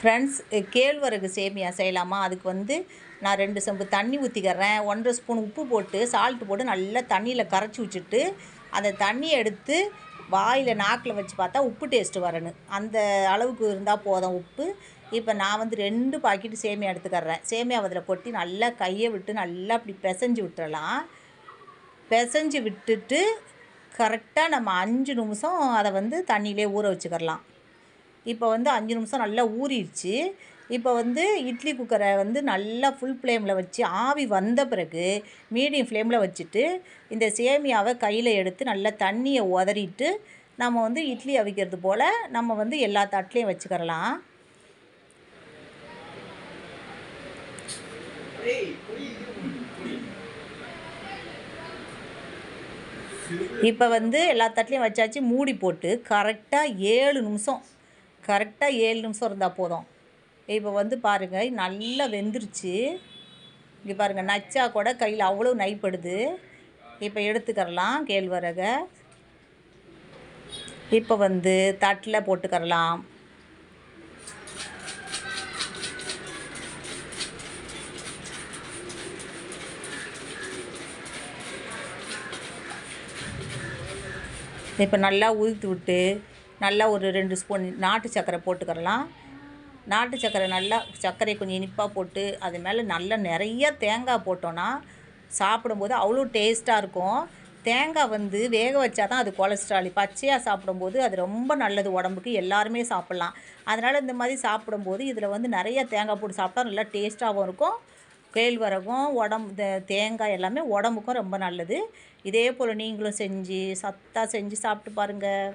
Friends, கேழ்வரகு சேமியா செய்யலாமா? அதுக்கு வந்து நான் 2 செம்பு தண்ணி ஊற்றிக்கிறேன். 1½ ஸ்பூன் உப்பு போட்டு சால்ட்டு போட்டு நல்லா தண்ணியில் கரைச்சி வச்சுட்டு, அந்த தண்ணியை எடுத்து வாயில் நாக்கில் வச்சு பார்த்தா உப்பு டேஸ்ட்டு வரணும். அந்த அளவுக்கு இருந்தால் போதும் உப்பு. இப்போ நான் வந்து 2 பாக்கெட்டு சேமியா எடுத்துக்கிறேன். சேமியாவை அதில் கொட்டி நல்லா கையை விட்டு நல்லா அப்படி பிசைஞ்சு விட்டுறலாம். பிசைஞ்சு விட்டுட்டு கரெக்டாக நம்ம 5 நிமிஷம் அதை வந்து தண்ணியிலே ஊற வச்சுக்கிறலாம். இப்போ வந்து 5 நிமிஷம் நல்லா ஊறிடுச்சு. இப்போ வந்து இட்லி குக்கரை வந்து நல்லா ஃபுல் ஃப்ளேமில் வச்சு ஆவி வந்த பிறகு மீடியம் ஃப்ளேமில் வச்சுட்டு இந்த சேமியாவை கையில் எடுத்து நல்லா தண்ணியை உதறிட்டு நம்ம வந்து இட்லி அவிக்கிறது போல் நம்ம வந்து எல்லா தட்டுலையும் வச்சுக்கிறலாம். இப்போ வந்து எல்லா தட்டுலையும் வச்சாச்சு. மூடி போட்டு கரெக்டாக 7 நிமிஷம் இருந்தால் போதும். இப்போ வந்து பாருங்கள், நல்லா வெந்துருச்சு. இங்கே பாருங்கள், நச்சா கூட கையில் அவ்வளோ நைப்படுது. இப்போ எடுத்துக்கிறலாம் கேழ்வரகை. இப்போ வந்து தட்டில் போட்டுக்கிறலாம். இப்போ நல்லா உதுத்து விட்டு நல்லா ஒரு 2 ஸ்பூன் நாட்டு சர்க்கரை போட்டுக்கிறலாம். நாட்டு சர்க்கரை நல்லா சர்க்கரை கொஞ்சம் இனிப்பாக போட்டு அது மேலே நல்லா நிறைய தேங்காய் போட்டோன்னா சாப்பிடும்போது அவ்வளோ டேஸ்ட்டாக இருக்கும். தேங்காய் வந்து வேக வச்சா தான் அது கொலஸ்ட்ரால். பச்சையாக சாப்பிடும்போது அது ரொம்ப நல்லது உடம்புக்கு, எல்லாருமே சாப்பிட்லாம். அதனால் இந்த மாதிரி சாப்பிடும்போது இதில் வந்து நிறைய தேங்காய் போட்டு சாப்பிட்டா நல்லா டேஸ்ட்டாகவும் இருக்கும். கேழ்வரகும் தேங்காய் எல்லாமே உடம்புக்கும் ரொம்ப நல்லது. இதே போல் நீங்களும் செஞ்சு சத்தாக செஞ்சு சாப்பிட்டு பாருங்கள்.